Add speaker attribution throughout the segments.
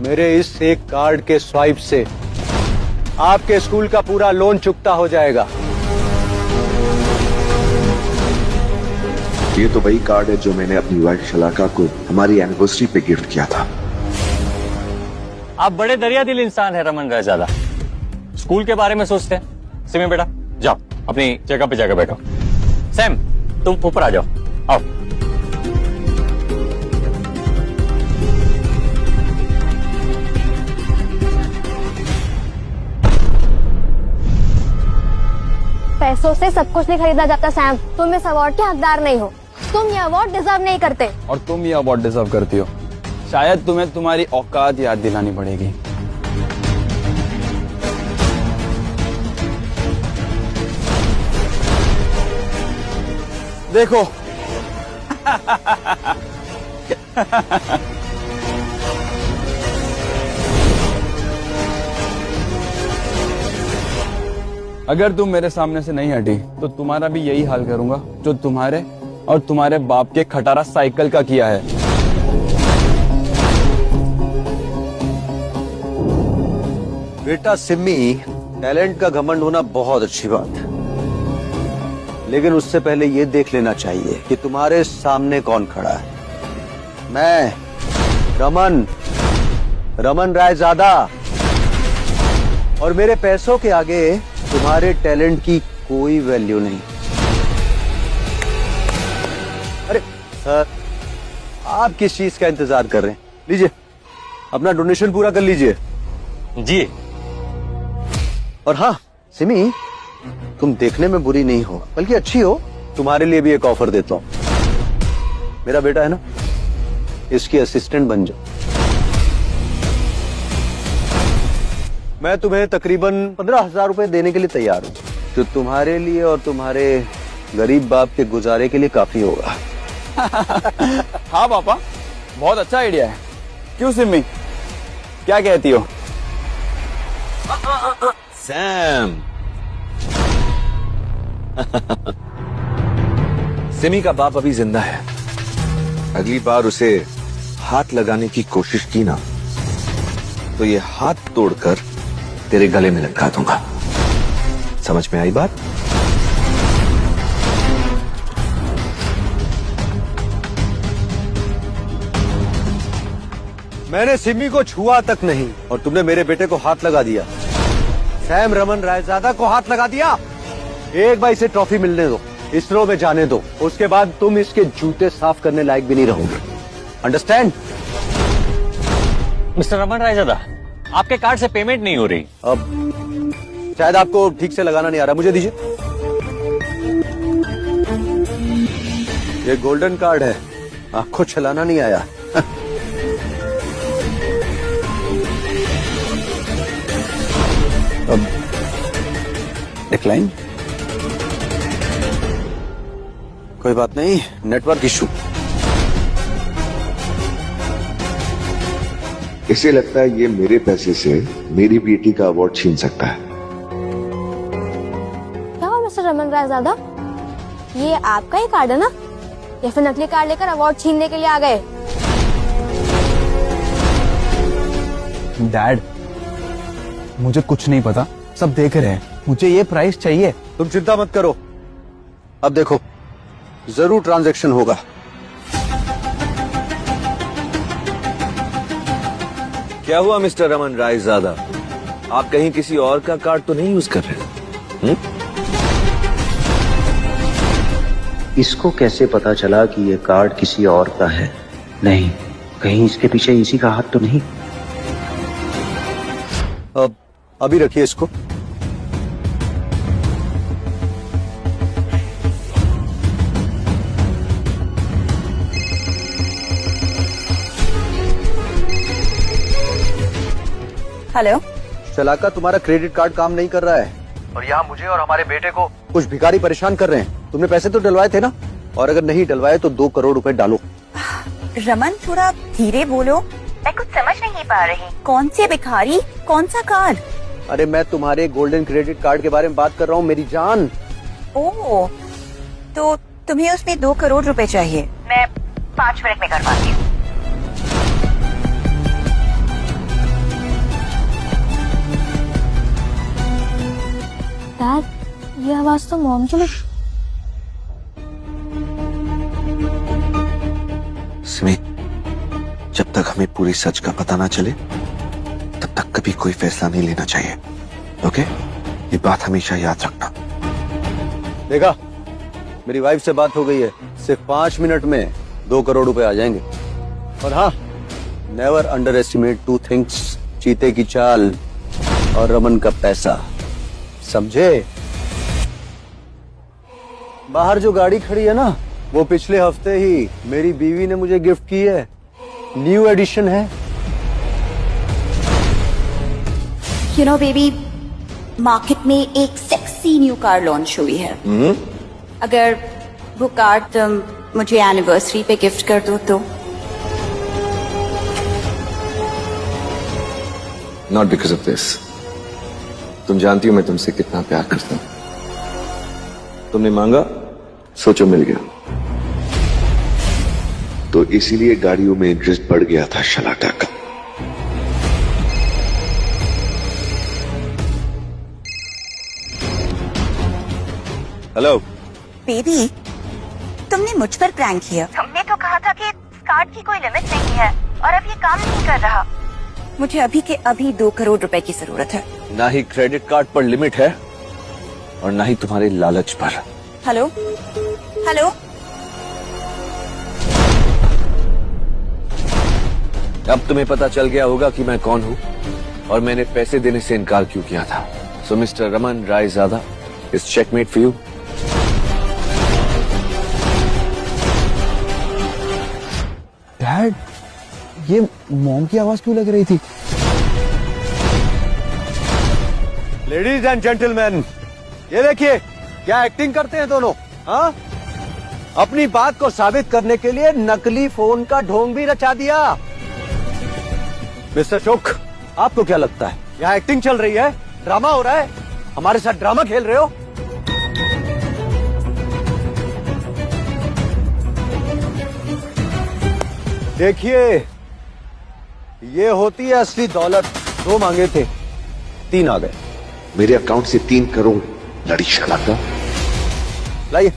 Speaker 1: मेरे इस एक कार्ड के स्वाइप से आपके स्कूल का पूरा लोन चुकता हो जाएगा।
Speaker 2: ये तो वही कार्ड है जो मैंने अपनी वाइफ शलाका को हमारी एनिवर्सरी पे गिफ्ट किया था।
Speaker 3: आप बड़े दरिया दिल इंसान है रमन रायजादा। स्कूल के बारे में सोचते हैं। सिमी बेटा जाओ अपनी जगह पे जाकर बैठो। सैम तुम ऊपर आ जाओ, आओ।
Speaker 4: पैसों से सब कुछ नहीं खरीदा जाता सैम। तुम इस अवार्ड के हकदार नहीं हो। तुम ये अवार्ड डिजर्व नहीं करते।
Speaker 5: और तुम ये अवार्ड डिजर्व करती हो। शायद तुम्हें तुम्हारी औकात याद दिलानी पड़ेगी। देखो अगर तुम मेरे सामने से नहीं हटी तो तुम्हारा भी यही हाल करूंगा जो तुम्हारे और तुम्हारे बाप के खटारा साइकिल का किया है।
Speaker 1: बेटा सिमी, टैलेंट का घमंड होना बहुत अच्छी बात है, लेकिन उससे पहले ये देख लेना चाहिए कि तुम्हारे सामने कौन खड़ा है। मैं रमन रायजादा, और मेरे पैसों के आगे तुम्हारे टैलेंट की कोई वैल्यू नहीं। अरे सर, आप किस चीज का इंतजार कर रहे हैं? लीजिए अपना डोनेशन पूरा कर लीजिए।
Speaker 3: जी।
Speaker 1: और हाँ सिमी, तुम देखने में बुरी नहीं हो बल्कि अच्छी हो। तुम्हारे लिए भी एक ऑफर देता हूं। मेरा बेटा है ना, इसकी असिस्टेंट बन जाओ। मैं तुम्हें तकरीबन 15,000 रुपए देने के लिए तैयार हूं, जो तुम्हारे लिए और तुम्हारे गरीब बाप के गुजारे के लिए काफी होगा।
Speaker 5: हाँ पापा, बहुत अच्छा आइडिया है। क्यों सिमी, क्या कहती हो?
Speaker 2: सैम सिमी का बाप अभी जिंदा है। अगली बार उसे हाथ लगाने की कोशिश की ना तो ये हाथ तोड़कर तेरे गले में लटका दूंगा। समझ में आई बात?
Speaker 1: मैंने सिमी को छुआ तक नहीं और तुमने मेरे बेटे को हाथ लगा दिया। सैम रमन रायजादा को हाथ लगा दिया। एक बार इसे ट्रॉफी मिलने दो, इसरो में जाने दो, उसके बाद तुम इसके जूते साफ करने लायक भी नहीं रहोगे। अंडरस्टैंड?
Speaker 3: मिस्टर रमन रायजादा, आपके कार्ड से पेमेंट नहीं हो रही।
Speaker 1: अब शायद आपको ठीक से लगाना नहीं आ रहा, मुझे दीजिए। ये गोल्डन कार्ड है, आपको चलाना नहीं आया। अब डिक्लाइन। कोई बात नहीं, नेटवर्क इशू।
Speaker 2: इसे लगता है ये मेरे पैसे से मेरी बेटी का अवार्ड छीन सकता है।
Speaker 4: क्या हुआ मिस्टर रमन रायजादा, ये आपका ही कार्ड है ना, या फिर नकली कार्ड लेकर अवार्ड छीनने के लिए आ गए?
Speaker 5: डैड, मुझे कुछ नहीं पता, सब देख रहे हैं। मुझे ये प्राइस चाहिए।
Speaker 1: तुम चिंता मत करो, अब देखो जरूर ट्रांजैक्शन होगा।
Speaker 2: क्या हुआ मिस्टर रमन रायजादा, आप कहीं किसी और का कार्ड तो नहीं यूज कर रहे?
Speaker 6: इसको कैसे पता चला कि ये कार्ड किसी और का है? नहीं, कहीं इसके पीछे इसी का हाथ तो नहीं?
Speaker 1: अब अभी रखिए इसको।
Speaker 7: हेलो
Speaker 1: शलाका, तुम्हारा क्रेडिट कार्ड काम नहीं कर रहा है और यहाँ मुझे और हमारे बेटे को कुछ भिखारी परेशान कर रहे हैं। तुमने पैसे तो डलवाए थे ना, और अगर नहीं डलवाए तो 2 करोड़ रुपए डालो।
Speaker 7: रमन थोड़ा धीरे बोलो, मैं कुछ समझ नहीं पा रही। कौन से भिखारी, कौन सा कार्ड?
Speaker 1: अरे मैं तुम्हारे गोल्डन क्रेडिट कार्ड के बारे में बात कर रहा हूँ मेरी जान।
Speaker 7: ओह, तो तुम्हें उसमें 2 करोड़ रुपए चाहिए। मैं 5 मिनट में करवाती हूँ।
Speaker 4: आवाज तो मॉम की लग।
Speaker 2: सिमी, जब तक हमें पूरी सच का पता ना चले तब तक कभी कोई फैसला नहीं लेना चाहिए। ओके, ये बात हमेशा याद रखना।
Speaker 1: देखा, मेरी वाइफ से बात हो गई है, सिर्फ 5 मिनट में 2 करोड़ रुपए आ जाएंगे। और हाँ, नेवर अंडर एस्टिमेट 2 थिंग्स, चीते की चाल और रमन का पैसा, समझे? बाहर जो गाड़ी खड़ी है ना, वो पिछले हफ्ते ही मेरी बीवी ने मुझे गिफ्ट की है, न्यू एडिशन है।
Speaker 7: यू नो बेबी, मार्केट में एक सेक्सी न्यू कार लॉन्च हुई है। अगर वो कार तुम मुझे एनिवर्सरी पे गिफ्ट कर दो तो?
Speaker 2: Not because of this. तुम जानती हो मैं तुमसे कितना प्यार करता हूं। तुमने मांगा, सोचो मिल गया। तो इसीलिए गाड़ियों में इंटरेस्ट बढ़ गया था शलाका का। हेलो
Speaker 7: बेबी, तुमने मुझ पर प्रैंक किया। तुमने तो कहा था कि कार्ड की कोई लिमिट नहीं है और अब ये काम नहीं कर रहा। मुझे अभी के अभी 2 करोड़ रुपए की जरूरत है।
Speaker 2: ना ही क्रेडिट कार्ड पर लिमिट है और ना ही तुम्हारे लालच पर।
Speaker 7: हेलो हेलो,
Speaker 2: अब तुम्हें पता चल गया होगा कि मैं कौन हूं और मैंने पैसे देने से इनकार क्यों किया था। सो मिस्टर रमन रायजादा, इस चेकमेट फॉर यू।
Speaker 5: डैड, ये मॉम की आवाज क्यों लग रही थी?
Speaker 1: लेडीज एंड जेंटलमैन, ये देखिए क्या एक्टिंग करते हैं दोनों। हाँ, अपनी बात को साबित करने के लिए नकली फोन का ढोंग भी रचा दिया। मिस्टर अशोक, आपको क्या लगता है यहाँ एक्टिंग चल रही है, ड्रामा हो रहा है? हमारे साथ ड्रामा खेल रहे हो? देखिए, ये होती है असली दौलत। 2 मांगे थे, 3 आ गए।
Speaker 2: मेरे अकाउंट से 3 करोड़ लड़ी शलाका।
Speaker 1: लाइए।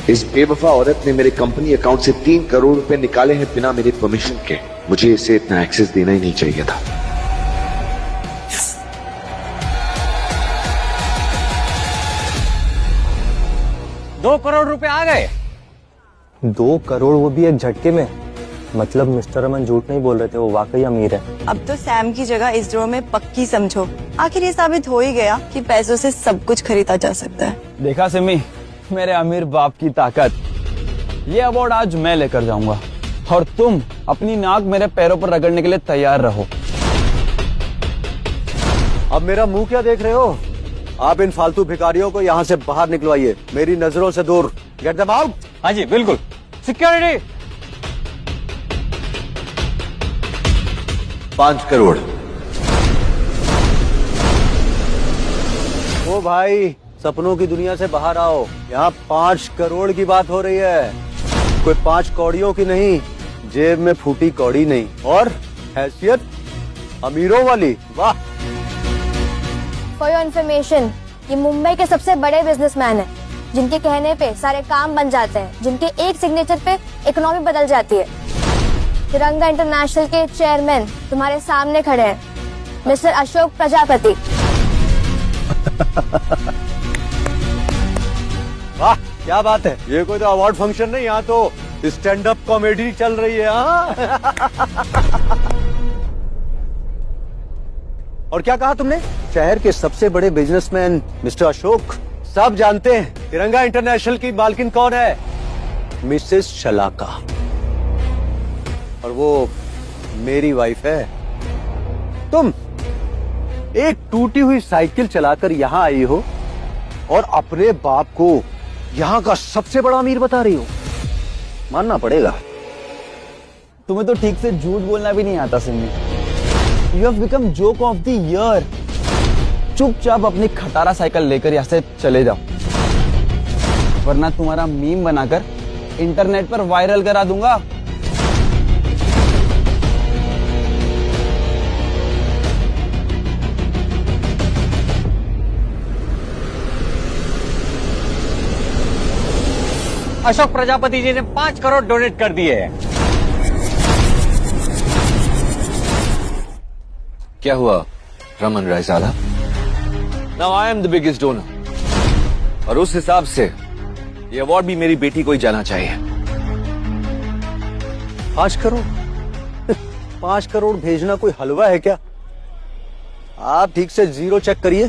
Speaker 2: इस बेवफा औरत ने मेरे कंपनी अकाउंट से 3 करोड़ रुपए निकाले हैं बिना मेरे परमिशन के। मुझे इसे इतना एक्सेस देना ही नहीं चाहिए था।
Speaker 3: दो करोड़ रुपए आ गए।
Speaker 8: 2 करोड़, वो भी एक झटके में। मतलब मिस्टर रमन झूठ नहीं बोल रहे थे, वो वाकई अमीर है।
Speaker 9: अब तो सैम की जगह इस ड्रॉ में पक्की समझो। आखिर ये साबित हो ही गया कि पैसों से सब कुछ खरीदा जा सकता है।
Speaker 5: देखा सिमी, मेरे अमीर बाप की ताकत। ये अवार्ड आज मैं लेकर जाऊंगा और तुम अपनी नाक मेरे पैरों पर रगड़ने के लिए तैयार रहो।
Speaker 1: अब मेरा मुंह क्या देख रहे हो? आप इन फालतू भिखारियों को यहाँ से बाहर निकलवाइए, मेरी नजरों से दूर। Get them out.
Speaker 3: हाँ जी बिल्कुल। सिक्योरिटी।
Speaker 2: 5 करोड़।
Speaker 1: ओ भाई, सपनों की दुनिया से बाहर आओ। यहाँ 5 करोड़ की बात हो रही है, कोई 5 कौड़ियों की नहीं। जेब में फूटी कौड़ी नहीं, और हैसियत अमीरों वाली। वाह।
Speaker 4: फॉर योर इन्फॉर्मेशन, ये मुंबई के सबसे बड़े बिजनेसमैन हैं, जिनके कहने पे सारे काम बन जाते हैं, जिनके एक सिग्नेचर पे इकोनॉमी बदल जाती है। तिरंगा इंटरनेशनल के चेयरमैन तुम्हारे सामने खड़े हैं, मिस्टर अशोक प्रजापति।
Speaker 1: वाह, क्या बात है। ये कोई तो अवार्ड फंक्शन नहीं, यहाँ तो स्टैंड अप कॉमेडी चल रही है। हाँ? और क्या कहा तुमने? शहर के सबसे बड़े बिजनेसमैन मिस्टर अशोक। सब जानते हैं तिरंगा इंटरनेशनल की मालकिन कौन है, मिसेस शलाका। और वो मेरी वाइफ है। तुम एक टूटी हुई साइकिल चलाकर यहाँ आई हो और अपने बाप को यहाँ का सबसे बड़ा अमीर बता रही हो। मानना पड़ेगा।
Speaker 5: तुम्हें तो ठीक से झूठ बोलना भी नहीं आता Simi. You have become joke of the year. चुपचाप अपनी खटारा साइकिल लेकर यहाँ से चले जाओ, वरना तुम्हारा मीम बनाकर इंटरनेट पर वायरल करा दूंगा।
Speaker 3: अशोक प्रजापति जी ने 5 करोड़ डोनेट कर दिए हैं।
Speaker 2: क्या हुआ Raman Raizada? Now I am the biggest donor और उस हिसाब से ये अवार्ड भी मेरी बेटी को ही जाना चाहिए।
Speaker 1: 5 करोड़ 5 करोड़ भेजना कोई हलवा है क्या? आप ठीक से जीरो चेक करिए।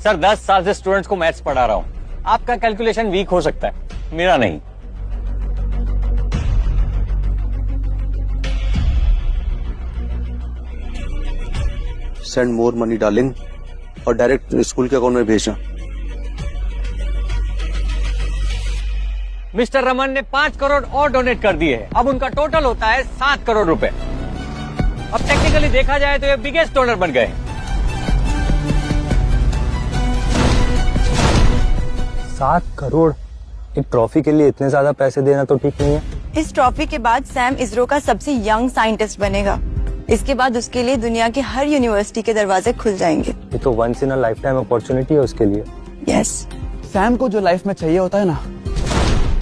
Speaker 3: सर 10 साल से स्टूडेंट्स को मैथ्स पढ़ा रहा हूं, आपका कैलकुलेशन वीक हो सकता है, मेरा नहीं।
Speaker 1: सेंड मोर मनी डार्लिंग और डायरेक्ट स्कूल के अकाउंट में भेजना।
Speaker 3: मिस्टर रमन ने 5 करोड़ और डोनेट कर दिए हैं। अब उनका टोटल होता है 7 करोड़ रुपए। अब टेक्निकली देखा जाए तो ये बिगेस्ट डोनर बन गए।
Speaker 8: 7 करोड़ एक ट्रॉफी के लिए इतने ज्यादा पैसे देना तो ठीक नहीं है।
Speaker 9: इस ट्रॉफी के बाद सैम इसरो का सबसे यंग साइंटिस्ट बनेगा। इसके बाद उसके लिए दुनिया की हर यूनिवर्सिटी के दरवाजे खुल जाएंगे।
Speaker 8: ये तो once in a lifetime opportunity है उसके लिए।
Speaker 9: यस।
Speaker 5: सैम को जो लाइफ में चाहिए होता है ना,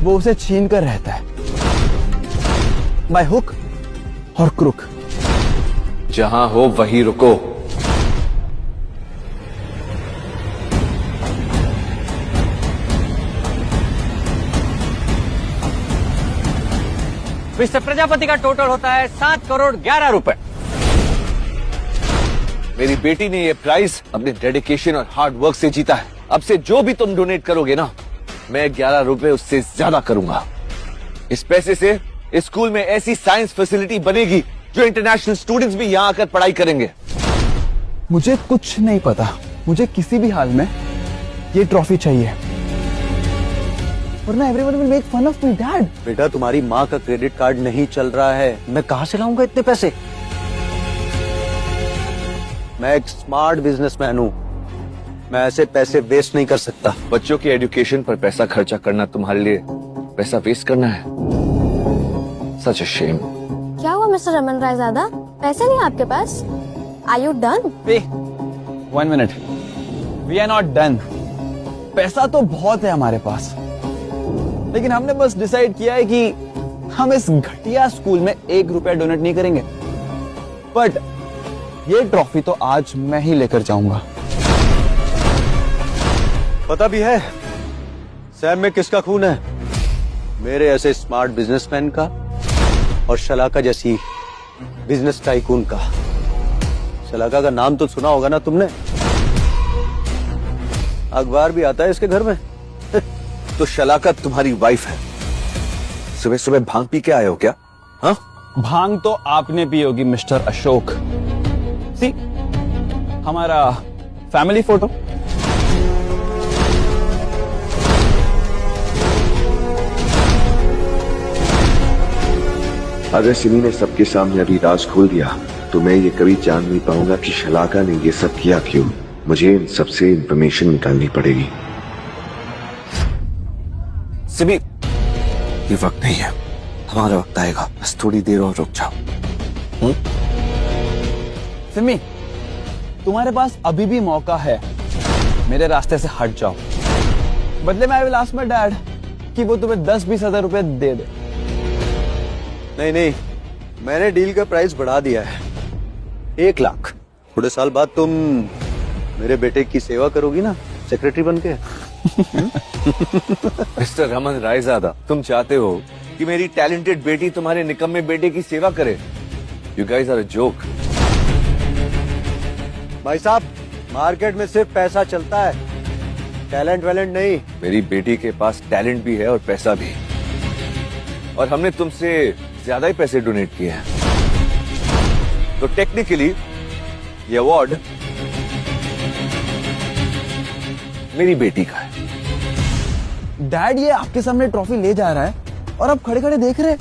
Speaker 5: वो उसे छीन कर रहता है, बाय हुक और क्रुक।
Speaker 2: जहां हो वहीं रुको।
Speaker 3: मिस्टर प्रजापति का टोटल होता है 7 करोड़ 11 रुपए।
Speaker 2: मेरी बेटी ने ये प्राइज अपने डेडिकेशन और हार्ड वर्क से जीता है। अब से जो भी तुम डोनेट करोगे ना, मैं 11 रुपए उससे ज्यादा करूंगा। इस पैसे से इस स्कूल में ऐसी साइंस फैसिलिटी बनेगी जो इंटरनेशनल स्टूडेंट्स भी यहाँ आकर पढ़ाई करेंगे।
Speaker 5: मुझे कुछ नहीं पता, मुझे किसी भी हाल में ये ट्रॉफी चाहिए, वरना everyone will make fun of me dad.
Speaker 1: बेटा तुम्हारी माँ का क्रेडिट कार्ड नहीं चल रहा है, मैं कहां से लाऊंगा इतने पैसे? मैं एक स्मार्ट बिजनेसमैन हूँ, मैं ऐसे पैसे वेस्ट नहीं कर सकता।
Speaker 2: बच्चों की एजुकेशन पर पैसा खर्चा करना तुम्हारे लिए पैसा वेस्ट करना है? Such a shame.
Speaker 4: क्या हुआ मिस्टर रमन रायजादा, पैसे नहीं आपके पास? Are you done?
Speaker 5: 1 minute, we are not done. पैसा तो बहुत है हमारे पास, लेकिन हमने बस डिसाइड किया है कि हम इस घटिया स्कूल में 1 रुपया डोनेट नहीं करेंगे। बट ये ट्रॉफी तो आज मैं ही लेकर जाऊंगा।
Speaker 1: पता भी है सैम में किसका खून है? मेरे ऐसे स्मार्ट बिजनेसमैन का और शलाका जैसी बिजनेस टाइकून का। शलाका का नाम तो सुना होगा ना तुमने, अखबार भी आता है इसके घर में।
Speaker 2: तो शलाका तुम्हारी वाइफ है। सुबह सुबह भांग पी के आए हो क्या? हाँ,
Speaker 5: भांग तो आपने पी होगी मिस्टर अशोक। सी हमारा फैमिली फोटो।
Speaker 10: अगर सिमी ने सबके सामने अभी राज खोल दिया तो मैं ये कभी जान नहीं पाऊंगा कि शलाका ने ये सब किया क्यों। मुझे इन सबसे इंफॉर्मेशन निकालनी पड़ेगी।
Speaker 2: सिमी, ये वक्त नहीं है, हमारा वक्त आएगा, बस थोड़ी देर और रुक जाओ।
Speaker 5: सिमी, तुम्हारे पास अभी भी मौका है, मेरे रास्ते से हट जाओ। बदले में I will ask my dad कि वो तुम्हें 10-20 हजार रुपए दे दे।
Speaker 1: नहीं, मैंने डील का प्राइस बढ़ा दिया है, 1 लाख। थोड़े साल बाद तुम मेरे बेटे की सेवा करोगी ना, सेक्रेटरी बन के।
Speaker 2: मिस्टर रमन रायजादा, तुम चाहते हो कि मेरी टैलेंटेड बेटी तुम्हारे निकम्मे बेटे की सेवा करे? You guys are a joke.
Speaker 1: भाई साहब, मार्केट में सिर्फ पैसा चलता है, टैलेंट वैलेंट नहीं।
Speaker 2: मेरी बेटी के पास टैलेंट भी है और पैसा भी, और हमने तुमसे ज्यादा ही पैसे डोनेट किए हैं। तो टेक्निकली ये अवार्ड मेरी बेटी का है।
Speaker 5: डैड, ये आपके सामने ट्रॉफी ले जा रहा है और आप खड़े खड़े देख रहे हैं।